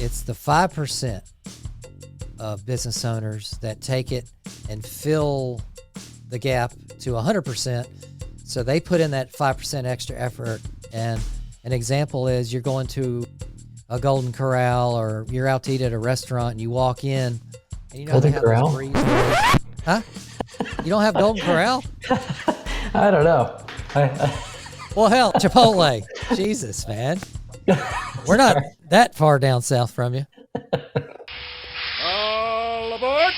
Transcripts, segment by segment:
It's the 5% of business owners that take it and fill the gap to 100%. So they put in that 5% extra effort. And an example is you're going to a Golden Corral or you're out to eat at a restaurant and you walk in and you know Golden they have Corral? those breezeways. Huh? You don't have Golden Corral? I don't know. Well, hell, Chipotle. Jesus, man. We're not that far down south from you. All aboard!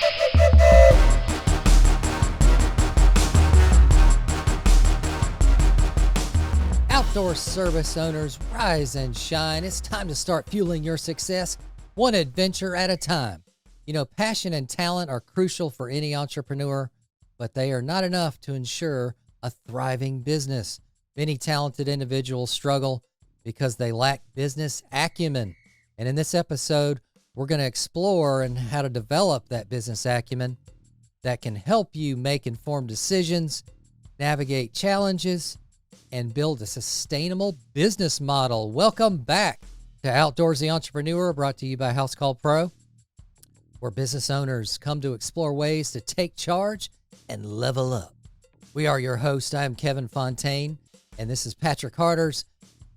Outdoor service owners, rise and shine. It's time to start fueling your success, one adventure at a time. You know, passion and talent are crucial for any entrepreneur, but they are not enough to ensure a thriving business. Many talented individuals struggle because they lack business acumen. And in this episode, we're going to explore and how to develop that business acumen that can help you make informed decisions, navigate challenges, and build a sustainable business model. Welcome back to Outdoorsy Entrepreneur, brought to you by House Call Pro, where business owners come to explore ways to take charge and level up. We are your host. I am Kevin Fontaine, and this is Patrick Harders.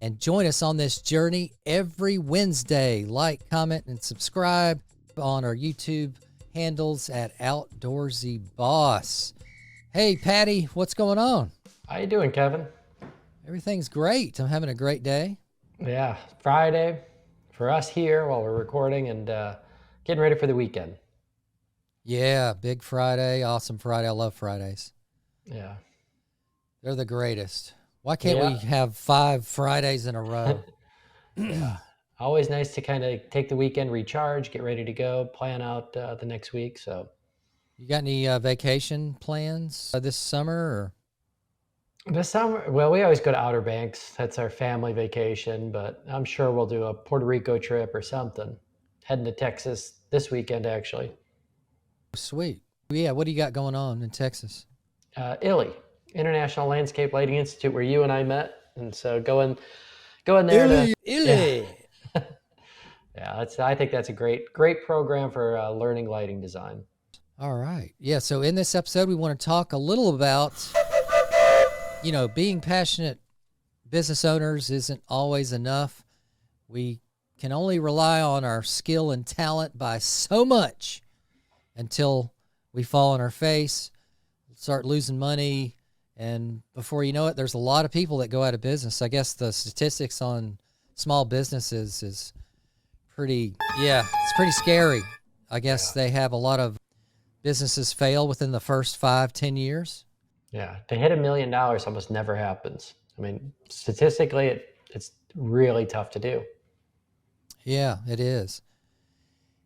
And join us on this journey every Wednesday. Like, comment, and subscribe on our YouTube handles at outdoorsyboss. Hey, Patty, what's going on? How you doing, Kevin? Everything's great. I'm having a great day. Yeah, Friday for us here while we're recording and getting ready for the weekend. Yeah, big Friday, awesome Friday. I love Fridays. Yeah. They're the greatest. Why can't we have 5 Fridays in a row? Yeah. Always nice to kind of take the weekend, recharge, get ready to go, plan out the next week. So, You got any vacation plans this summer? Or? this summer, well, we always go to Outer Banks. That's our family vacation, but I'm sure we'll do a Puerto Rico trip or something. Heading to Texas this weekend, actually. Sweet. Yeah, what do you got going on in Texas? ILI, International Landscape Lighting Institute, where you and I met. And so going there. Illy. Yeah, I think that's a great program for learning lighting design. All right. Yeah, so in this episode, we want to talk a little about, you know, being passionate business owners isn't always enough. We can only rely on our skill and talent by so much until we fall on our face, start losing money, and before you know it, there's a lot of people that go out of business. I guess the statistics on small businesses is it's pretty scary. I guess they have a lot of businesses fail within the first 5-10 years. Yeah, to hit $1 million almost never happens. I mean, statistically, it's really tough to do. Yeah, it is.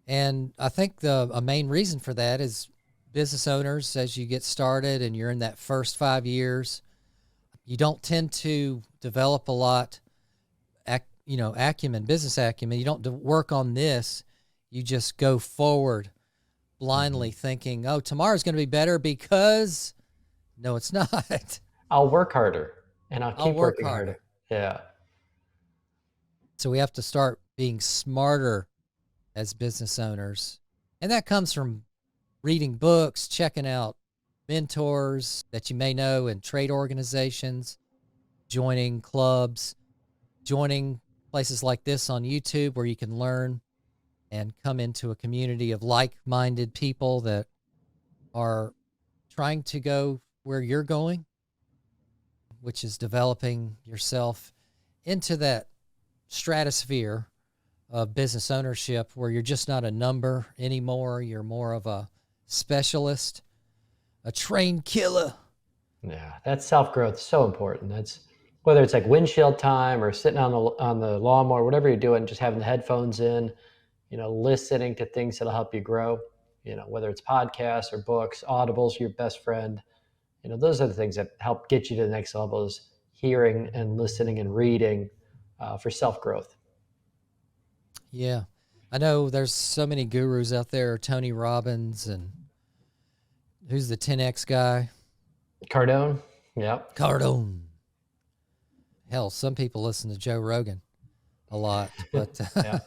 And I think a main reason for that is business owners, as you get started and you're in that first 5 years, you don't tend to develop a lot, business acumen. You don't work on this. You just go forward blindly thinking, oh, tomorrow's going to be better because no, it's not. I'll work harder and I'll keep working harder. Yeah. So we have to start being smarter as business owners. And that comes from reading books, checking out mentors that you may know in trade organizations, joining clubs, joining places like this on YouTube where you can learn and come into a community of like-minded people that are trying to go where you're going, which is developing yourself into that stratosphere of business ownership where you're just not a number anymore. You're more of a specialist, a trained killer. Yeah, that self-growth is so important. That's whether it's like windshield time or sitting on the lawnmower, whatever you're doing, just having the headphones in, listening to things that'll help you grow, whether it's podcasts or books, Audible's your best friend. Those are the things that help get you to the next level, is hearing and listening and reading for self-growth. Yeah. I know there's so many gurus out there, Tony Robbins, and who's the 10X guy? Cardone. Yeah. Cardone. Hell, some people listen to Joe Rogan a lot, but Yeah.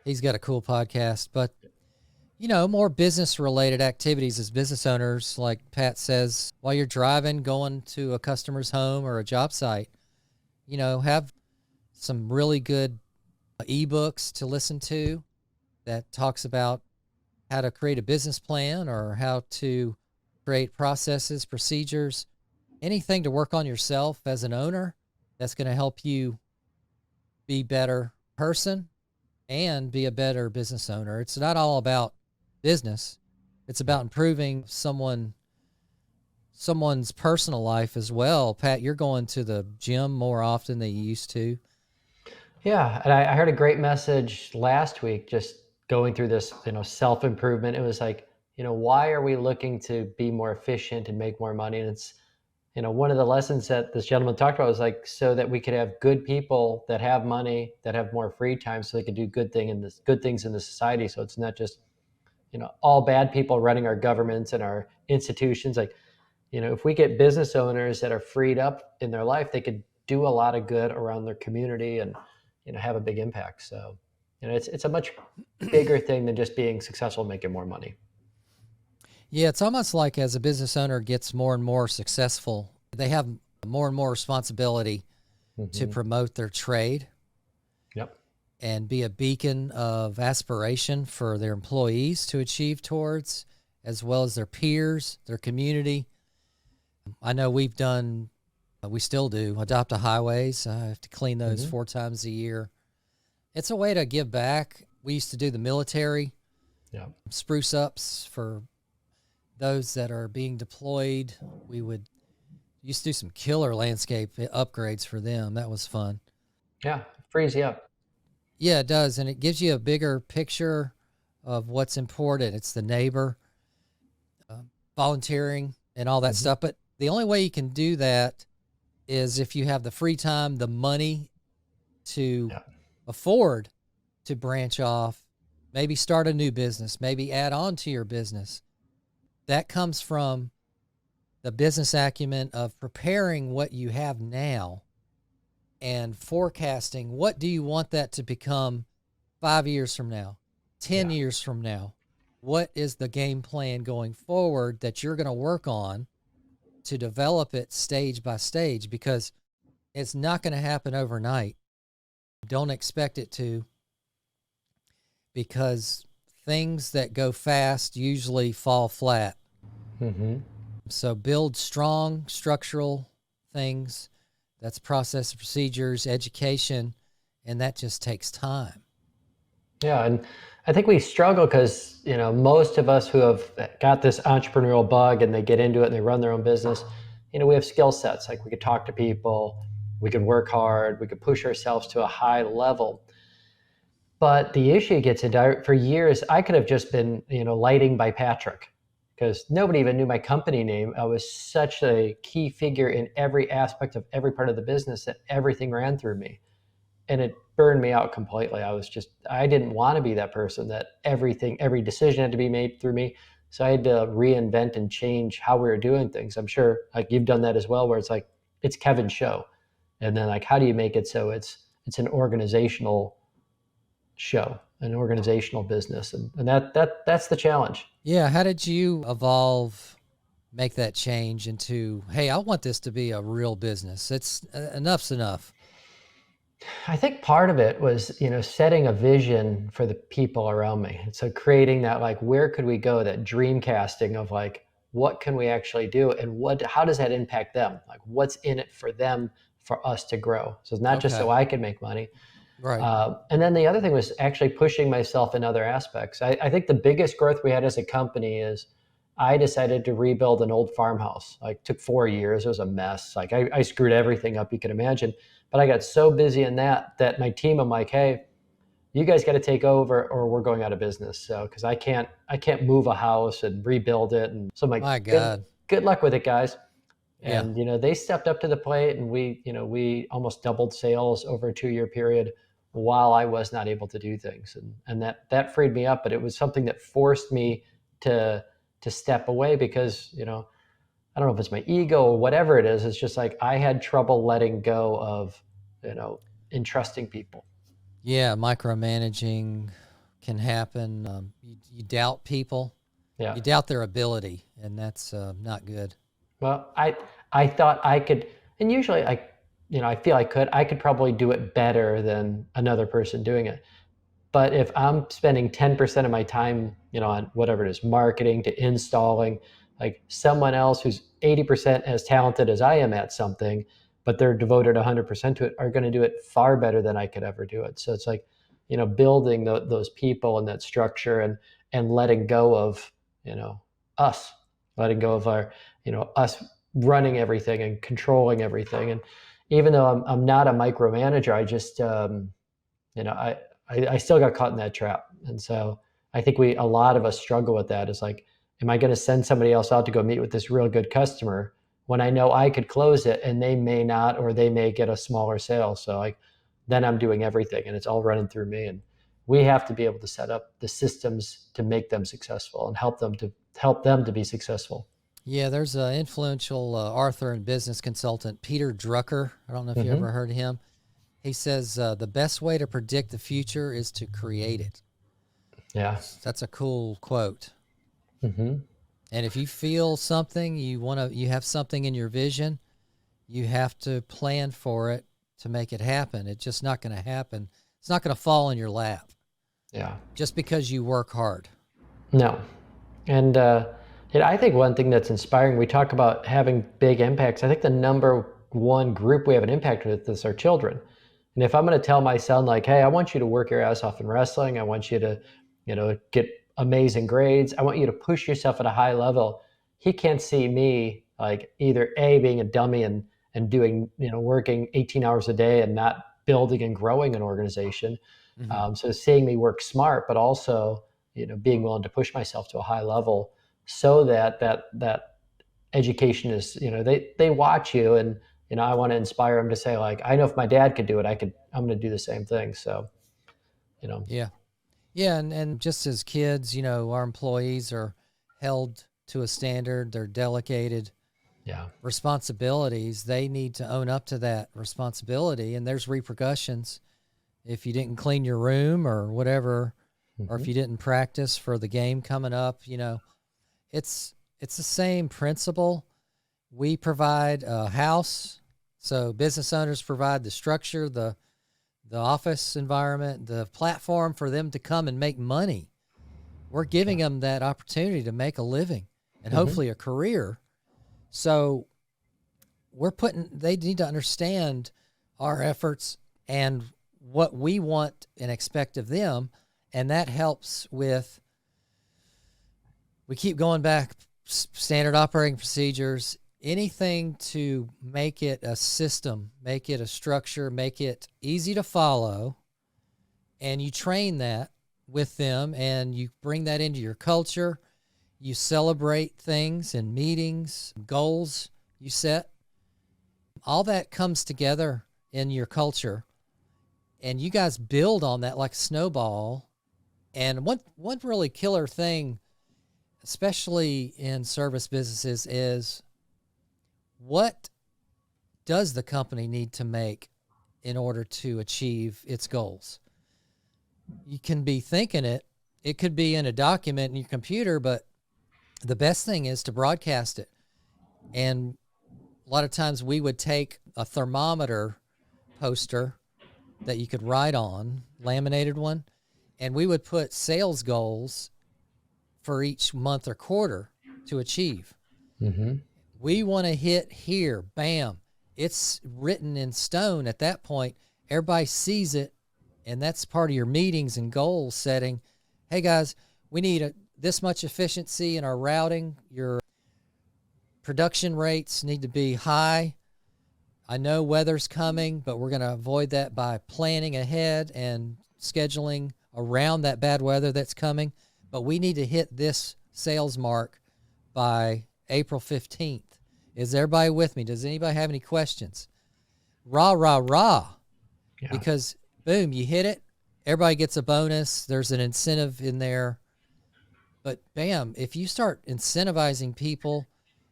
He's got a cool podcast, but more business related activities as business owners, like Pat says, while you're driving, going to a customer's home or a job site, have some really good ebooks to listen to that talks about how to create a business plan or how to create processes, procedures, anything to work on yourself as an owner that's going to help you be a better person and be a better business owner. It's not all about business. It's about improving someone's personal life as well. Pat, you're going to the gym more often than you used to. Yeah, and I heard a great message last week, just going through this, self-improvement. It was like, why are we looking to be more efficient and make more money? And it's, one of the lessons that this gentleman talked about was like, so that we could have good people that have money, that have more free time, so they can do good things in the society. So it's not just, all bad people running our governments and our institutions. Like, if we get business owners that are freed up in their life, they could do a lot of good around their community and, have a big impact. So, it's a much bigger thing than just being successful, making more money. Yeah, it's almost like as a business owner gets more and more successful, they have more and more responsibility to promote their trade. Yep. And be a beacon of aspiration for their employees to achieve towards, as well as their peers, their community. I know we still do, adopt a highways. I have to clean those 4 times a year. It's a way to give back. We used to do the military, spruce ups for those that are being deployed. We used to do some killer landscape upgrades for them. That was fun. Yeah, frees you up. Yeah, it does. And it gives you a bigger picture of what's important. It's the neighbor, volunteering, and all that stuff. But the only way you can do that is if you have the free time, the money to afford to branch off, maybe start a new business, maybe add on to your business. That comes from the business acumen of preparing what you have now and forecasting what do you want that to become 5 years from now, 10 years from now. What is the game plan going forward that you're going to work on to develop it stage by stage? Because it's not going to happen overnight. Don't expect it to, because things that go fast usually fall flat. So build strong structural things. That's process, procedures, education, and that just takes time. Yeah, and I think we struggle because, most of us who have got this entrepreneurial bug and they get into it and they run their own business, we have skill sets. Like we could talk to people, we could work hard, we could push ourselves to a high level. But the issue gets into, for years, I could have just been, lighting by Patrick, because nobody even knew my company name. I was such a key figure in every aspect of every part of the business that everything ran through me. And it burned me out completely. I didn't want to be that person that every decision had to be made through me. So I had to reinvent and change how we were doing things. I'm sure like you've done that as well, where it's like, it's Kevin's show. And then like, how do you make it so it's an organizational show, an organizational business? And that's the challenge. Yeah. How did you evolve, make that change into, hey, I want this to be a real business? It's enough's enough. I think part of it was, setting a vision for the people around me. So creating that, like, where could we go, that dream casting of like, what can we actually do and how does that impact them? Like what's in it for them, for us to grow. So it's not just so I can make money. Right. And then the other thing was actually pushing myself in other aspects. I think the biggest growth we had as a company is I decided to rebuild an old farmhouse. Like took 4 years. It was a mess. Like I screwed everything up you can imagine. But I got so busy in that my team, I'm like, hey, you guys got to take over or we're going out of business. So, because I can't move a house and rebuild it. And so I'm like, My God. good luck with it, guys. Yeah. And, they stepped up to the plate and we almost doubled sales over a 2-year period while I was not able to do things. And that freed me up, but it was something that forced me to step away because, I don't know if it's my ego or whatever it is. It's just like I had trouble letting go of, entrusting people. Yeah. Micromanaging, can happen. You doubt people, Yeah. you doubt their ability, and that's not good. Well, I thought I could, and usually I feel I could probably do it better than another person doing it. But if I'm spending 10% of my time, on whatever it is, marketing to installing, like someone else who's 80% as talented as I am at something, but they're devoted 100% to it, are going to do it far better than I could ever do it. So it's like, building those people and that structure, and letting go of, us, letting go of us running everything and controlling everything. And even though I'm not a micromanager, I just, you know, I, I still got caught in that trap. And so I think a lot of us struggle with that. Is like, am I going to send somebody else out to go meet with this real good customer when I know I could close it and they may not, or they may get a smaller sale? So like, then I'm doing everything and it's all running through me. And we have to be able to set up the systems to make them successful and help them to be successful. Yeah, there's an influential author and business consultant, Peter Drucker. I don't know if you Hmm. ever heard of him. He says the best way to predict the future is to create it. Yeah. That's a cool quote. Hmm. And if you feel something, you have something in your vision, you have to plan for it to make it happen. It's just not going to happen. It's not going to fall in your lap Yeah. just because you work hard. No. And I think one thing that's inspiring, we talk about having big impacts. I think the number one group we have an impact with is our children. And if I'm going to tell my son, like, hey, I want you to work your ass off in wrestling, I want you to, get amazing grades, I want you to push yourself at a high level, he can't see me like either A, being a dummy and doing, working 18 hours a day and not building and growing an organization. Mm-hmm. So seeing me work smart, but also, being willing to push myself to a high level, so that education is, they watch you. And I want to inspire them to say, like, I know if my dad could do it, I'm going to do the same thing. So, Yeah. Yeah. And just as kids, our employees are held to a standard, they're delegated yeah. responsibilities. They need to own up to that responsibility, and there's repercussions if you didn't clean your room or whatever, or if Hmm. you didn't practice for the game coming up. It's the same principle. We provide a house, so business owners provide the structure, the office environment, the platform for them to come and make money. We're giving them that opportunity to make a living and Hmm. hopefully a career. So they need to understand our efforts and what we want and expect of them. And that helps with, we keep going back, standard operating procedures, anything to make it a system, make it a structure, make it easy to follow. And you train that with them and you bring that into your culture. You celebrate things and meetings, goals you set. All that comes together in your culture, and you guys build on that like a snowball. And one really killer thing, especially in service businesses, is what does the company need to make in order to achieve its goals? You can be thinking it could be in a document in your computer, but the best thing is to broadcast it. And a lot of times we would take a thermometer poster that you could write on, laminated one, and we would put sales goals for each month or quarter to achieve. Hmm. We want to hit here, bam. It's written in stone at that point. Everybody sees it, and that's part of your meetings and goal setting. Hey guys, we need this much efficiency in our routing. Your production rates need to be high. I know weather's coming, but we're going to avoid that by planning ahead and scheduling around that bad weather that's coming. But we need to hit this sales mark by April 15th. Is everybody with me? Does anybody have any questions? Rah, rah, rah. Yeah. Because boom, you hit it. Everybody gets a bonus. There's an incentive in there. But bam, if you start incentivizing people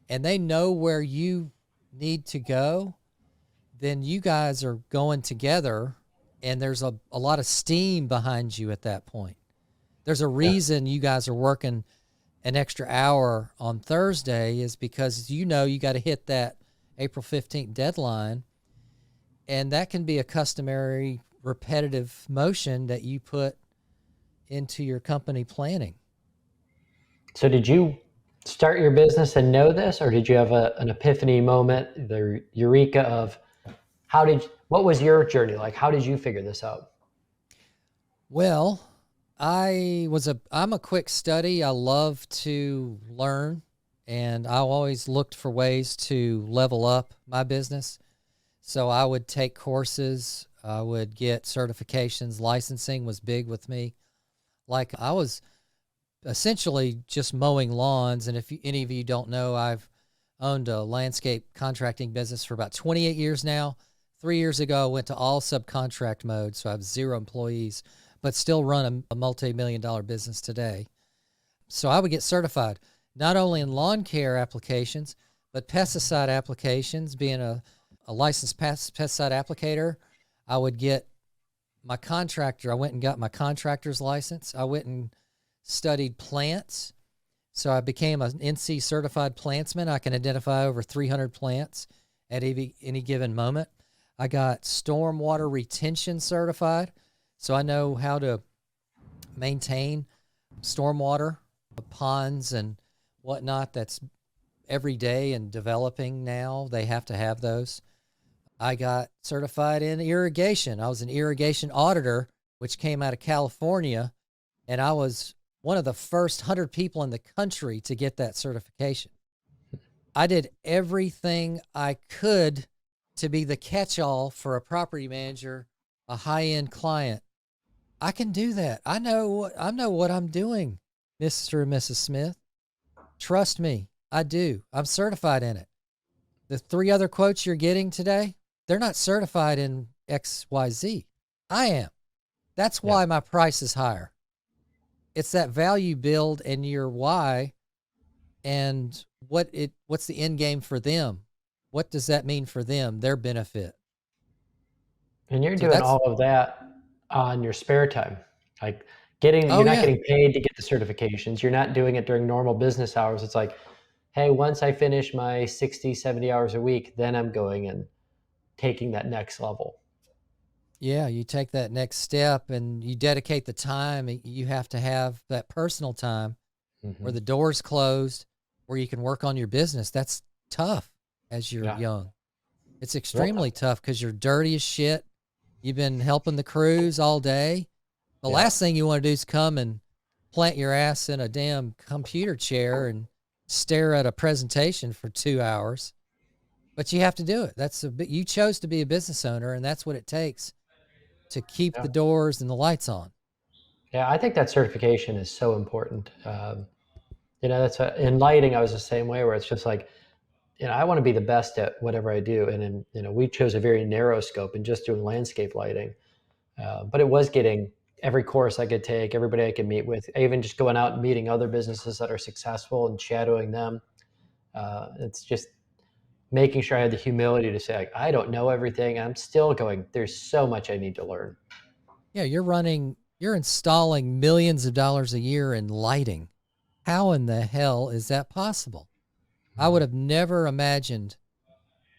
and they know where you need to go, then you guys are going together and there's a lot of steam behind you at that point. There's a reason you guys are working an extra hour on Thursday is because you got to hit that April 15th deadline. And that can be a customary repetitive motion that you put into your company planning. So did you start your business and know this, or did you have an epiphany moment, the eureka of what was your journey like? How did you figure this out? Well, I'm a quick study. I love to learn, and I always looked for ways to level up my business. So I would take courses, I would get certifications. Licensing was big with me. Like, I was essentially just mowing lawns. And if any of you don't know, I've owned a landscape contracting business for about 28 years now. 3 years ago, I went to all subcontract mode, so I have 0 employees, but still run a multi-million-dollar business today. So I would get certified, not only in lawn care applications, but pesticide applications. Being a licensed pesticide applicator, I would get my contractor. I went and got my contractor's license. I went and studied plants. So I became an NC certified plantsman. I can identify over 300 plants at any given moment. I got stormwater retention certified. So I know how to maintain stormwater, ponds and whatnot. That's every day and developing now. They have to have those. I got certified in irrigation. I was an irrigation auditor, which came out of California, and I was one of the first 100 people in the country to get that certification. I did everything I could to be the catch-all for a property manager, a high-end client. I can do that. I know what I'm doing, Mr. and Mrs. Smith. Trust me, I do. I'm certified in it. The 3 other quotes you're getting today, they're not certified in XYZ. I am. That's why my price is higher. It's that value build and your why and what's the end game for them. What does that mean for them, their benefit? And you're doing all of that on your spare time. Like you're not getting paid to get the certifications. You're not doing it during normal business hours. It's like, hey, once I finish my 60, 70 hours a week, then I'm going and taking that next level. Yeah, you take that next step and you dedicate the time. You have to have that personal time where the door's closed, where you can work on your business. That's tough as you're young. It's extremely tough because you're dirty as shit. You've been helping the crews all day. The last thing you want to do is come and plant your ass in a damn computer chair and stare at a presentation for 2 hours. But you have to do it. You chose to be a business owner, and that's what it takes to keep the doors and the lights on. Yeah, I think that certification is so important. In lighting, I was the same way, where it's just like, I want to be the best at whatever I do. And then, we chose a very narrow scope and just doing landscape lighting. But it was getting every course I could take, everybody I could meet with, even just going out and meeting other businesses that are successful and shadowing them. It's just making sure I had the humility to say, like, I don't know everything. I'm still going, there's so much I need to learn. Yeah, you're installing millions of dollars a year in lighting. How in the hell is that possible? I would have never imagined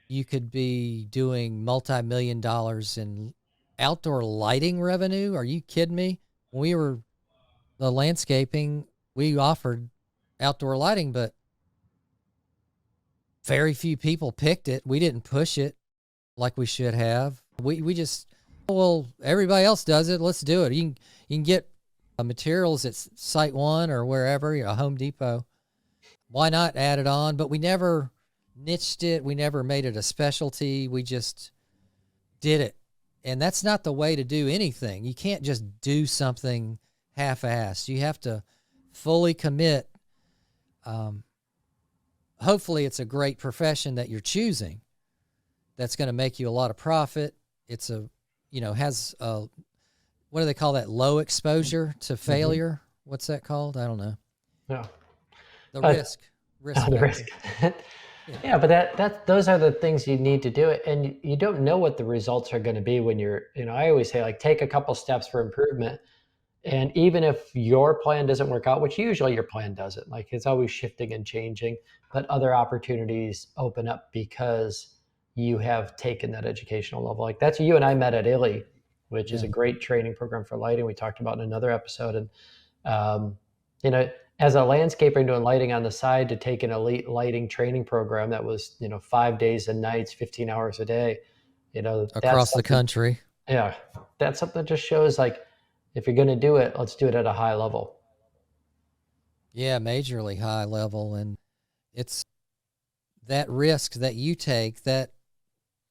you could be doing multi-million dollars in outdoor lighting revenue. Are you kidding me? When we were the landscaping, we offered outdoor lighting, but very few people picked it. We didn't push it like we should have. We just, well, everybody else does it. Let's do it. You can get materials at Site One or wherever, a Home Depot. Why not add it on? But we never niched it. We never made it a specialty. We just did it. And that's not the way to do anything. You can't just do something half-assed. You have to fully commit. Hopefully it's a great profession that you're choosing that's going to make you a lot of profit. It's has a, what do they call that? Low exposure to failure. What's that called? I don't know. Yeah. The risk. The risk. Yeah, but those are the things you need to do it. And you don't know what the results are going to be when you're, I always say, like, take a couple steps for improvement. And even if your plan doesn't work out, which usually your plan doesn't, like it's always shifting and changing, but other opportunities open up because you have taken that educational level. Like that's you and I met at ILI, which is Yeah. a great training program for lighting. We talked about in another episode. And, um, you know, as a landscaper doing lighting on the side to take an elite lighting training program that was, 5 days and nights, 15 hours a day, that's Across the something, country. yeah, that's something that just shows like, if you're going to do it, let's do it at a high level. Yeah, majorly high level. And it's that risk that you take, that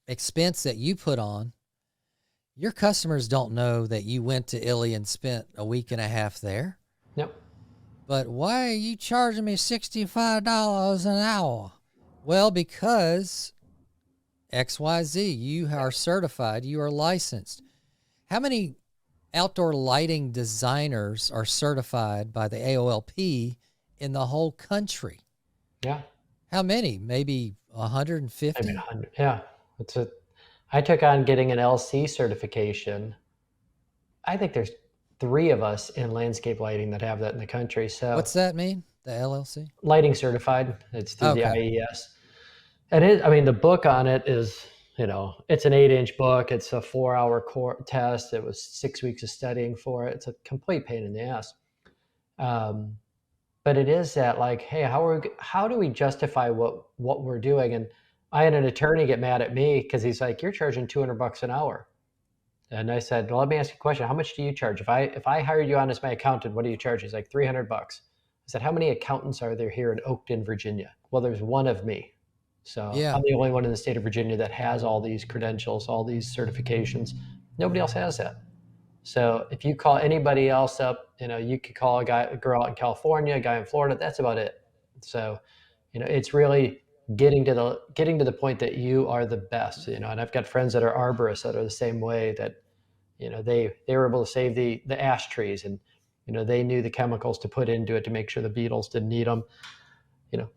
expense that you put on. Your customers don't know that you went to ILI and spent a week and a half there. Yep. But why are you charging me $65 an hour? Well, because XYZ, you are certified, you are licensed. How many outdoor lighting designers are certified by the AOLP in the whole country? Yeah. How many? Maybe Maybe 150? 100. Yeah. I took on getting an LC certification. I think there's 3 of us in landscape lighting that have that in the country. So What's that mean? The LLC? lighting certified, it's through the Okay. IES. And the book on it is, it's an 8-inch book. It's a 4-hour core test. It was 6 weeks of studying for it. It's a complete pain in the ass. But it is that like, hey, how do we justify what we're doing? And I had an attorney get mad at me because he's like, you're charging $200 an hour. And I said, well, let me ask you a question. How much do you charge? If I hired you on as my accountant, what do you charge? He's like, $300. I said, how many accountants are there here in Oakton, Virginia? Well, there's one of me. So Yeah. I'm the only one in the state of Virginia that has all these credentials, all these certifications. Nobody else has that. So if you call anybody else up, you could call a girl out in California, a guy in Florida. That's about it. So, it's really getting to the point that you are the best. And I've got friends that are arborists that are the same way. That they were able to save the ash trees, and they knew the chemicals to put into it to make sure the beetles didn't eat them.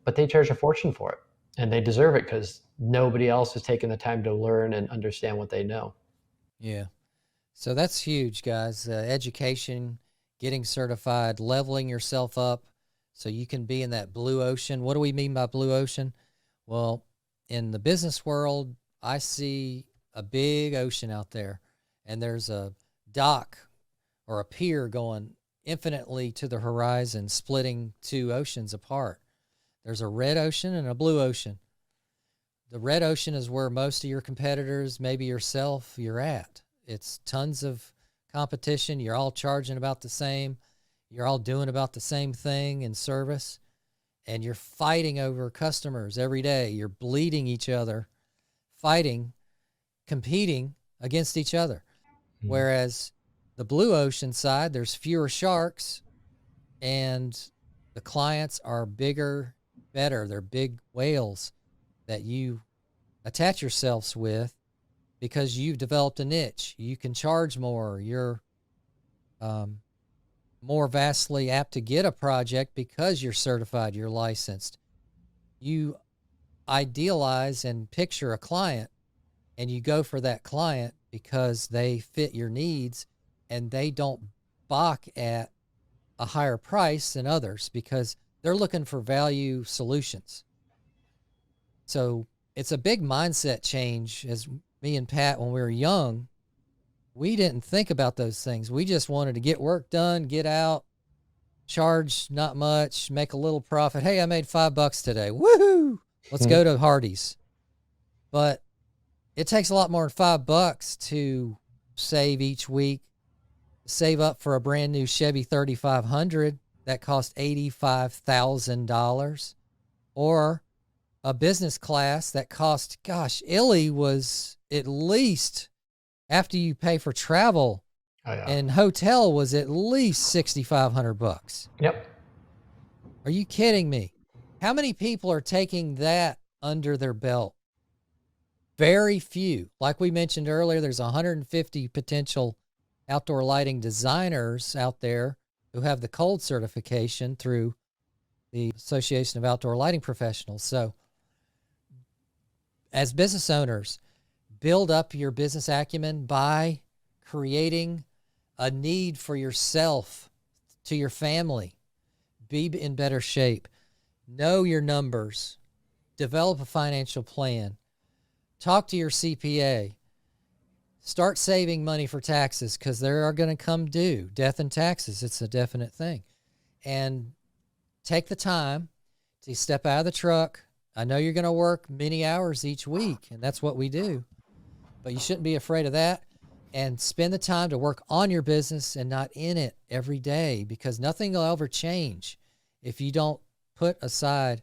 But they charge a fortune for it, and they deserve it because nobody else has taken the time to learn and understand what they know. Yeah. So that's huge, guys. Education, getting certified, leveling yourself up so you can be in that blue ocean. What do we mean by blue ocean? Well, in the business world, I see a big ocean out there, and there's a dock or a pier going infinitely to the horizon, splitting 2 oceans apart. There's a red ocean and a blue ocean. The red ocean is where most of your competitors, maybe yourself, you're at. It's tons of competition. You're all charging about the same. You're all doing about the same thing in service. And you're fighting over customers every day. You're bleeding each other, fighting, competing against each other. Mm. Whereas the blue ocean side, there's fewer sharks and the clients are bigger, better. They're big whales that you attach yourselves with because you've developed a niche. You can charge more. You're more vastly apt to get a project because you're certified, you're licensed. You idealize and picture a client, and you go for that client because they fit your needs and they don't balk at a higher price than others because they're looking for value solutions. So it's a big mindset change. As me and Pat, when we were young, we didn't think about those things. We just wanted to get work done, get out, charge not much, make a little profit. Hey, I made $5 today. Woohoo! Let's go to Hardee's. But it takes a lot more than $5 to save each week. Save up for a brand new Chevy 3500 that cost $85,000, or a business class that cost, gosh, ILI was at least, after you pay for travel and hotel, was at least $6,500. Yep. Are you kidding me? How many people are taking that under their belt? Very few. Like we mentioned earlier, there's 150 potential outdoor lighting designers out there who have the cold certification through the Association of Outdoor Lighting Professionals. So as business owners, build up your business acumen by creating a need for yourself, to your family. Be in better shape. Know your numbers. Develop a financial plan. Talk to your CPA. Start saving money for taxes because they are going to come due. Death and taxes, it's a definite thing. And take the time to step out of the truck. I know you're going to work many hours each week, and that's what we do. But you shouldn't be afraid of that. And spend the time to work on your business and not in it every day, because nothing will ever change if you don't put aside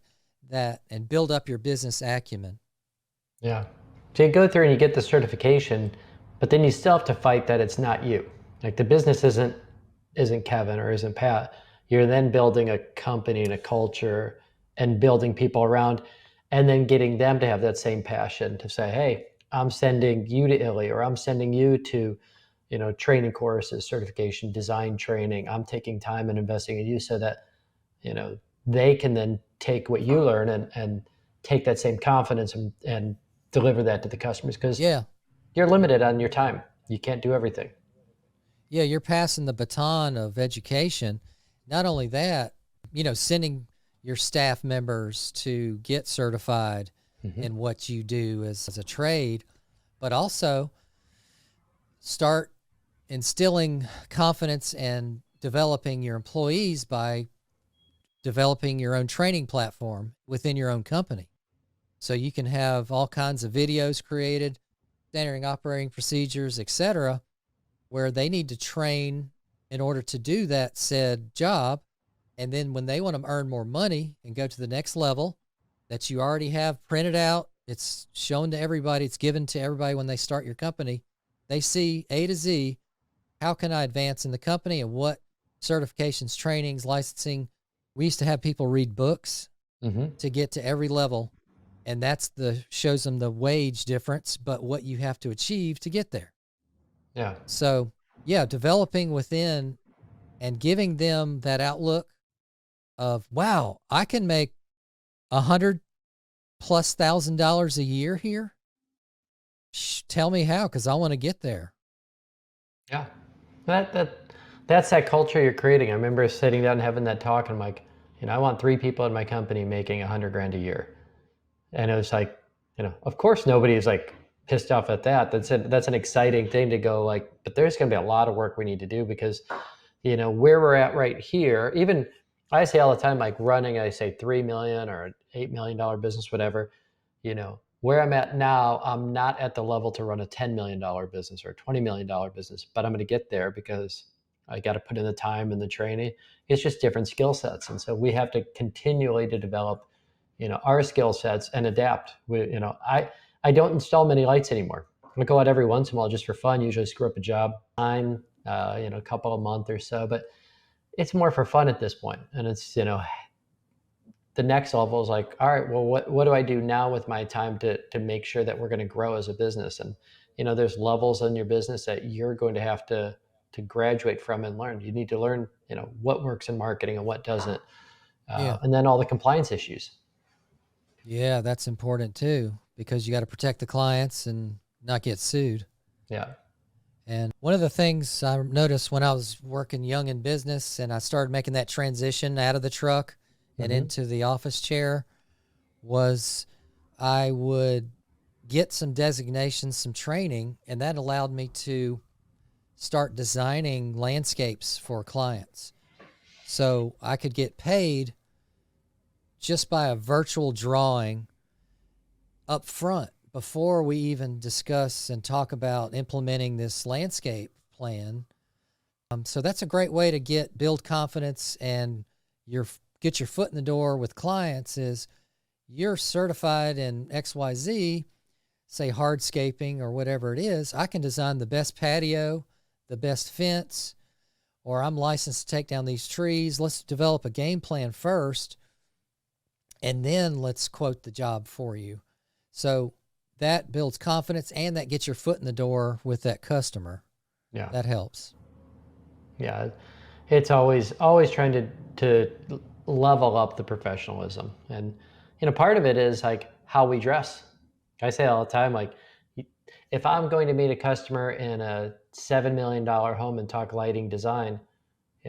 that and build up your business acumen. Yeah. So you go through and you get the certification, but then you still have to fight that it's not you. Like the business isn't Kevin or isn't Pat. You're then building a company and a culture and building people around, and then getting them to have that same passion to say, hey, I'm sending you to Italy, or I'm sending you to, training courses, certification, design training. I'm taking time and investing in you so that, they can then take what you learn and take that same confidence and deliver that to the customers, because Yeah. you're limited on your time. You can't do everything. Yeah, you're passing the baton of education. Not only that, sending your staff members to get certified in what you do as a trade, but also start instilling confidence and developing your employees by developing your own training platform within your own company. So you can have all kinds of videos created, standard operating procedures, etc., where they need to train in order to do that said job. And then when they want to earn more money and go to the next level, that you already have printed out, it's shown to everybody, it's given to everybody when they start your company. They see A to Z, how can I advance in the company and what certifications, trainings, licensing. We used to have people read books to get to every level. And that's shows them the wage difference, but what you have to achieve to get there. Yeah. So yeah, developing within and giving them that outlook of, wow, I can make $100,000+ a year here. Tell me how, because I want to get there. Yeah. That's that culture you're creating. I remember sitting down and having that talk, and I'm like, I want 3 people in my company making $100,000 a year. And it was like, of course nobody is like pissed off at that. That's an exciting thing to go like, but there's going to be a lot of work we need to do, because, where we're at right here, even I say all the time, like running, I say 3 million or $8 million business, whatever, where I'm at now, I'm not at the level to run a $10 million business or a $20 million business, but I'm going to get there because I got to put in the time and the training. It's just different skill sets. And so we have to continually to develop, our skill sets and adapt. I don't install many lights anymore. I go out every once in a while just for fun, usually screw up a job time, a couple of months or so, but it's more for fun at this point. And it's, the next level is like, all right, well, what do I do now with my time to make sure that we're going to grow as a business? And, there's levels in your business that you're going to have to graduate from and learn. You need to learn, what works in marketing and what doesn't. And then all the compliance issues. Yeah, that's important too, because you got to protect the clients and not get sued. Yeah. And one of the things I noticed when I was working young in business and I started making that transition out of the truck and into the office chair was I would get some designations, some training, and that allowed me to start designing landscapes for clients. So I could get paid just by a virtual drawing up front before we even discuss and talk about implementing this landscape plan. So that's a great way to build confidence and get your foot in the door with clients. Is you're certified in XYZ, say hardscaping or whatever it is. I can design the best patio, the best fence, or I'm licensed to take down these trees. Let's develop a game plan first, and then let's quote the job for you. So that builds confidence and that gets your foot in the door with that customer. Yeah. That helps. Yeah. It's always trying to level up the professionalism. And, part of it is like how we dress. I say all the time, like, If I'm going to meet a customer in a $7 million home and talk lighting design,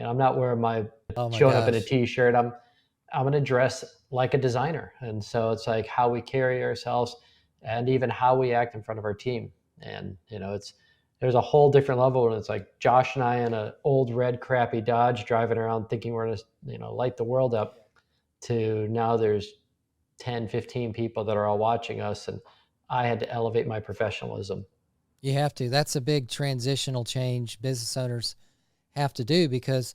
I'm not wearing my Oh my showing up in a gosh. t-shirt. I'm going to dress like a designer. And so it's like how we carry ourselves and even how we act in front of our team. And, there's a whole different level when it's like Josh and I in an old red crappy Dodge driving around thinking we're going to, light the world up, to now there's 10, 15 people that are all watching us. And I had to elevate my professionalism. You have to. That's a big transitional change business owners have to do, because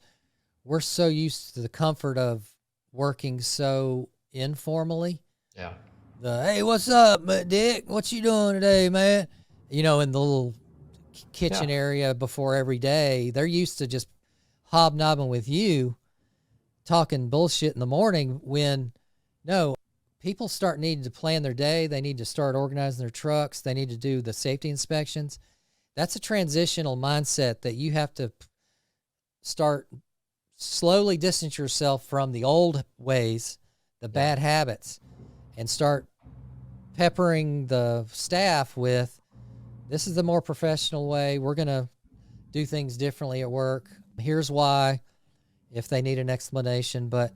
we're so used to the comfort of working so informally. Yeah. Hey, what's up, Dick? What you doing today, man? In the little kitchen Yeah. area before every day. They're used to just hobnobbing with you, talking bullshit in the morning, when no, people start needing to plan their day. They need to start organizing their trucks. They need to do the safety inspections. That's a transitional mindset that you have to start slowly distance yourself from the old ways, the bad habits, and start peppering the staff with, this is the more professional way. We're going to do things differently at work. Here's why, if they need an explanation. But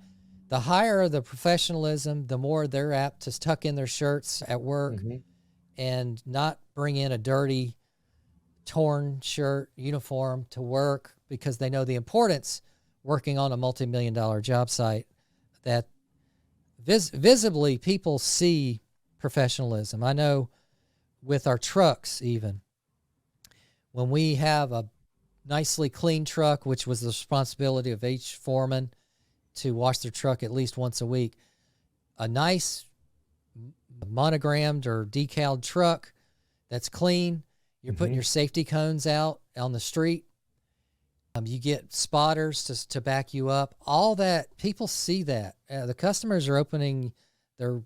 the higher the professionalism, the more they're apt to tuck in their shirts at work and not bring in a dirty, torn shirt uniform to work, because they know the importance working on a multi-million-dollar job site, that visibly people see professionalism. I know with our trucks, even when we have a nicely clean truck, which was the responsibility of each foreman to wash their truck at least once a week, a nice monogrammed or decaled truck that's clean, you're putting your safety cones out on the street. You get spotters to back you up. All that, people see that. The customers are opening their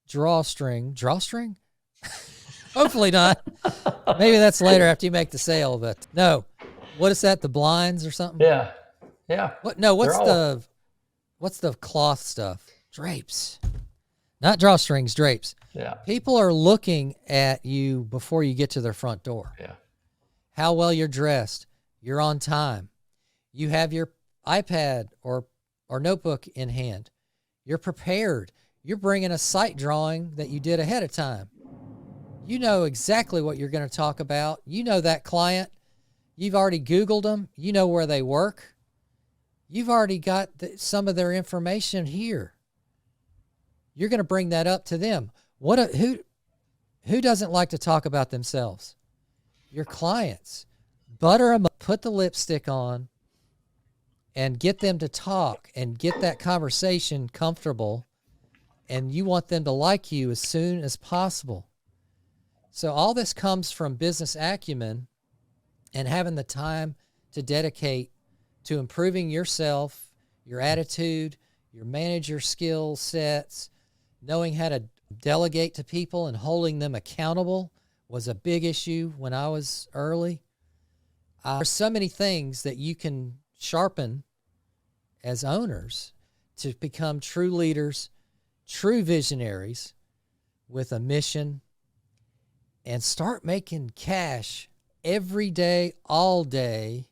drawstring. Hopefully not. Maybe that's later after you make the sale. But no, what is that? The blinds or something? Yeah. What? No. What's the cloth stuff? Drapes, not drawstrings. Drapes. Yeah. People are looking at you before you get to their front door. Yeah. How well you're dressed. You're on time. You have your iPad or notebook in hand. You're prepared. You're bringing a site drawing that you did ahead of time. You know exactly what you're going to talk about. You know that client. You've already Googled them. You know where they work. You've already got some of their information here. You're going to bring that up to them. Who doesn't like to talk about themselves? Your clients. Butter them up, put the lipstick on, and get them to talk and get that conversation comfortable. And you want them to like you as soon as possible. So all this comes from business acumen and having the time to dedicate to improving yourself, your attitude, your manager skill sets. Knowing how to delegate to people and holding them accountable was a big issue when I was early. There's so many things that you can sharpen as owners to become true leaders, true visionaries with a mission, and start making cash every day, all day.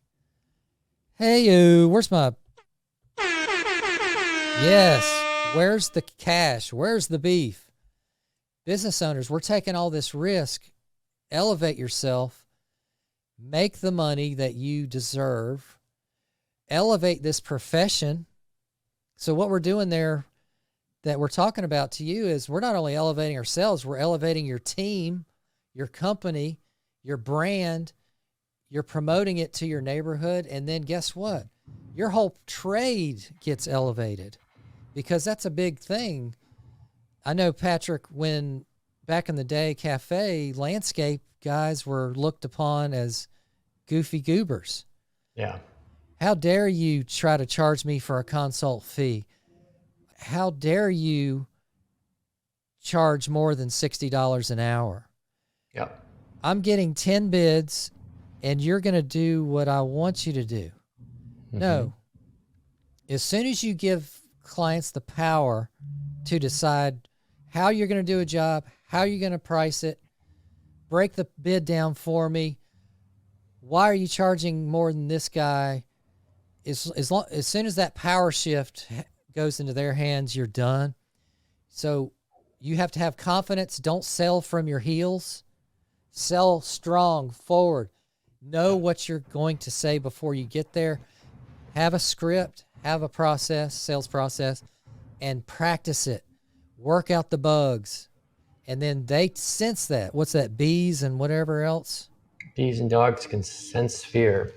Hey, you, where's my... Yes, where's the cash? Where's the beef? Business owners, we're taking all this risk. Elevate yourself. Make the money that you deserve. Elevate this profession. So what we're doing there that we're talking about to you is we're not only elevating ourselves, we're elevating your team, your company, your brand. You're promoting it to your neighborhood. And then guess what? Your whole trade gets elevated, because that's a big thing. I know, Patrick, when back in the day, cafe landscape guys were looked upon as goofy goobers. Yeah. How dare you try to charge me for a consult fee? How dare you charge more than $60 an hour? Yep. I'm getting 10 bids and you're going to do what I want you to do. No. As soon as you give clients the power to decide how you're going to do a job, how you're going to price it, break the bid down for me. Why are you charging more than this guy? As soon as that power shift goes into their hands, you're done. So you have to have confidence. Don't sell from your heels. Sell strong, forward. Know what you're going to say before you get there. Have a script, have a process, sales process, and practice it. Work out the bugs. And then they sense that. What's that? Bees and whatever else? Bees and dogs can sense fear.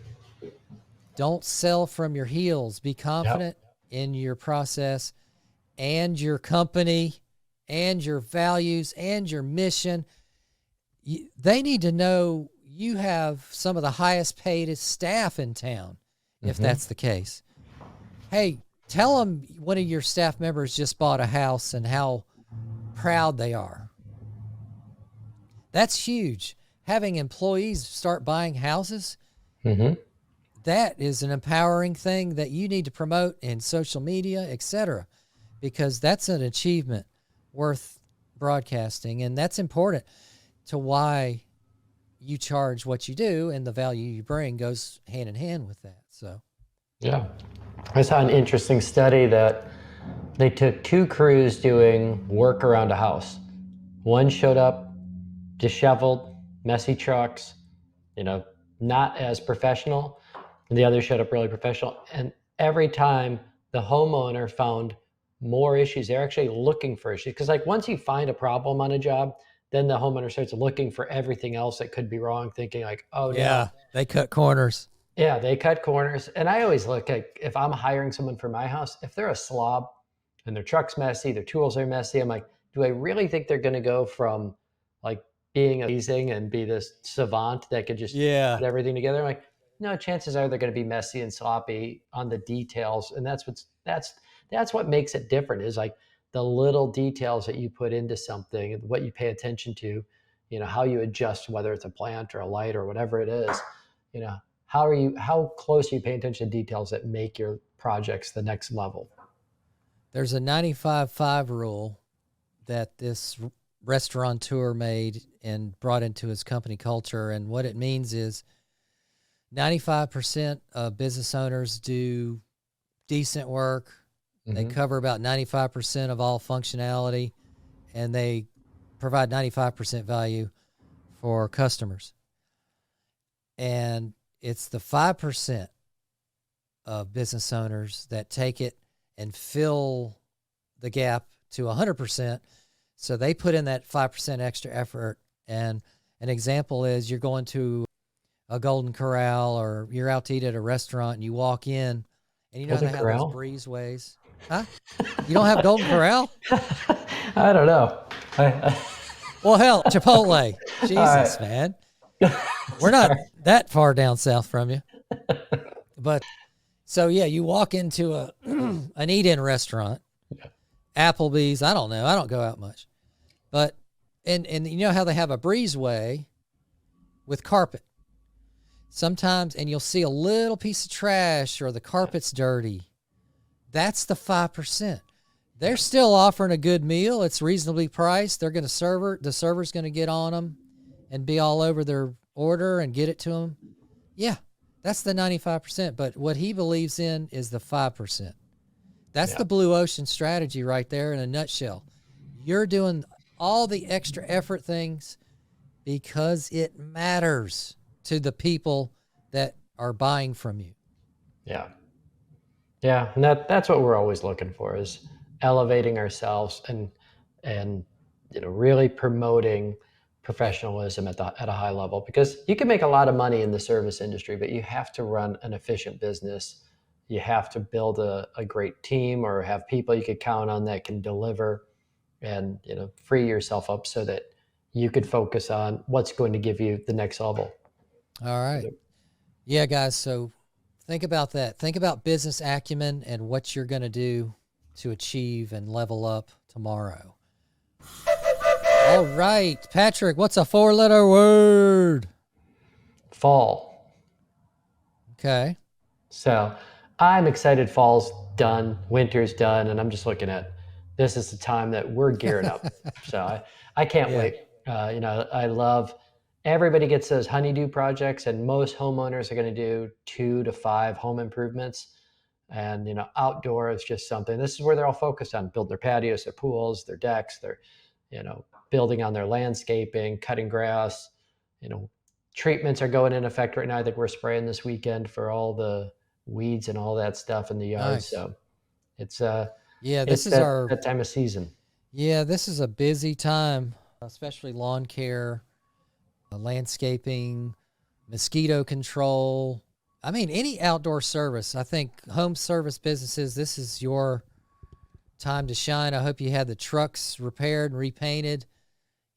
Don't sell from your heels. Be confident Yep. in your process and your company and your values and your mission. They need to know you have some of the highest paid staff in town, if that's the case. Hey, tell them one of your staff members just bought a house and how proud they are. That's huge. Having employees start buying houses, that is an empowering thing that you need to promote in social media, etc., because that's an achievement worth broadcasting, and that's important to why you charge what you do, and the value you bring goes hand in hand with that. So, yeah. I saw an interesting study that they took 2 crews doing work around a house. One showed up disheveled, messy trucks, not as professional. And the other showed up really professional. And every time the homeowner found more issues, they're actually looking for issues. Because like once you find a problem on a job, then the homeowner starts looking for everything else that could be wrong, thinking like, oh yeah, no. they cut corners. Yeah, they cut corners. And I always look at, if I'm hiring someone for my house, if they're a slob and their truck's messy, their tools are messy, I'm like, do I really think they're going to go from like being amazing and be this savant that could just put everything together? I'm like, no, chances are they're going to be messy and sloppy on the details. And that's what makes it different, is like the little details that you put into something, what you pay attention to, how you adjust, whether it's a plant or a light or whatever it is, how close are you paying attention to details that make your projects the next level? There's a 95-5 rule that this restaurateur made and brought into his company culture. And what it means is 95% of business owners do decent work. They cover about 95% of all functionality, and they provide 95% value for customers. And it's the 5% of business owners that take it and fill the gap to 100%. So they put in that 5% extra effort. And an example is you're going to a Golden Corral or you're out to eat at a restaurant and you walk in and you know they have those breezeways. Huh? You don't have Golden Corral? I don't know. Well, hell, Chipotle. Jesus, man. We're not that far down south from you. But so, yeah, you walk into an eat-in restaurant, Applebee's. I don't know. I don't go out much. But, and you know how they have a breezeway with carpet. Sometimes, and you'll see a little piece of trash or the carpet's dirty. That's the 5%. They're still offering a good meal. It's reasonably priced. They're going to serve the server's going to get on them and be all over their order and get it to them. Yeah, that's the 95%. But what he believes in is the 5%. That's the blue ocean strategy right there in a nutshell. You're doing all the extra effort things because it matters to the people that are buying from you. Yeah. Yeah, and that's what we're always looking for, is elevating ourselves and really promoting professionalism at a high level, because you can make a lot of money in the service industry, but you have to run an efficient business. You have to build a great team or have people you could count on that can deliver, and free yourself up so that you could focus on what's going to give you the next level. All right. Yeah, guys. So think about that. Think about business acumen and what you're going to do to achieve and level up tomorrow. All right, Patrick, what's a 4-letter word? Fall. Okay. So I'm excited. Fall's done. Winter's done. And I'm just looking at, this is the time that we're gearing up. So I can't wait. I love everybody gets those honeydew projects, and most homeowners are going to do 2 to 5 home improvements. And outdoor is just something. This is where they're all focused on: build their patios, their pools, their decks, their building on their landscaping, cutting grass. Treatments are going in effect right now. I think we're spraying this weekend for all the weeds and all that stuff in the yard. Nice. So it's Yeah, it's that time of season. Yeah, this is a busy time, especially lawn care, landscaping, mosquito control. I mean, any outdoor service. I think home service businesses, this is your time to shine. I hope you had the trucks repaired and repainted.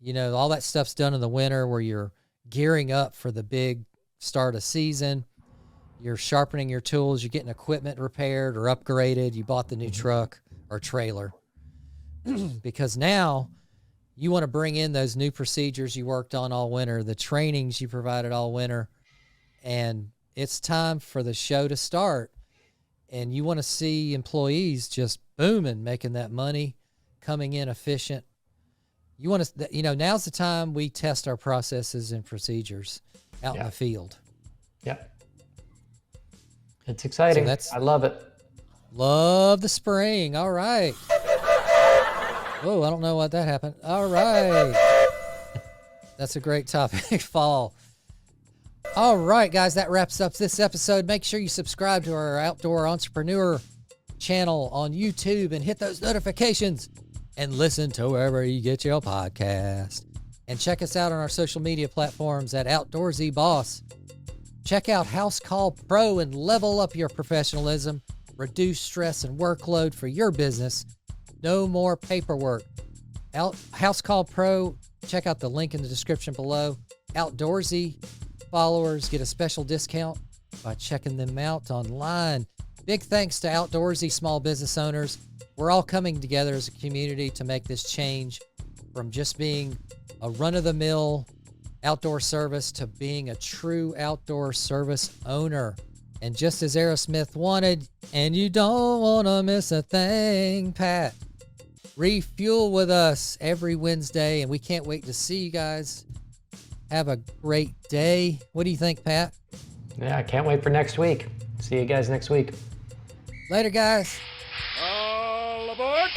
All that stuff's done in the winter where you're gearing up for the big start of season. You're sharpening your tools. You're getting equipment repaired or upgraded. You bought the new truck or trailer because now you want to bring in those new procedures you worked on all winter, the trainings you provided all winter, and it's time for the show to start. And you want to see employees just booming, making that money, coming in efficient. You want to, now's the time we test our processes and procedures out in the field. Yeah. It's exciting. I love it. Love the spring. All right. Oh, I don't know what that happened. All right. That's a great topic, fall. All right, guys, that wraps up this episode. Make sure you subscribe to our Outdoor Entrepreneur channel on YouTube and hit those notifications and listen to wherever you get your podcast. And check us out on our social media platforms at outdoorsyboss. Check out House Call Pro and level up your professionalism. Reduce stress and workload for your business. No more paperwork. House Call Pro, check out the link in the description below. Outdoorsy followers get a special discount by checking them out online. Big thanks to Outdoorsy small business owners. We're all coming together as a community to make this change from just being a run-of-the-mill outdoor service to being a true outdoor service owner. And just as Aerosmith wanted, and you don't want to miss a thing, Pat. Refuel with us every Wednesday, and we can't wait to see you guys. Have a great day. What do you think, Pat? Yeah, I can't wait for next week. See you guys next week. Later, guys. All aboard!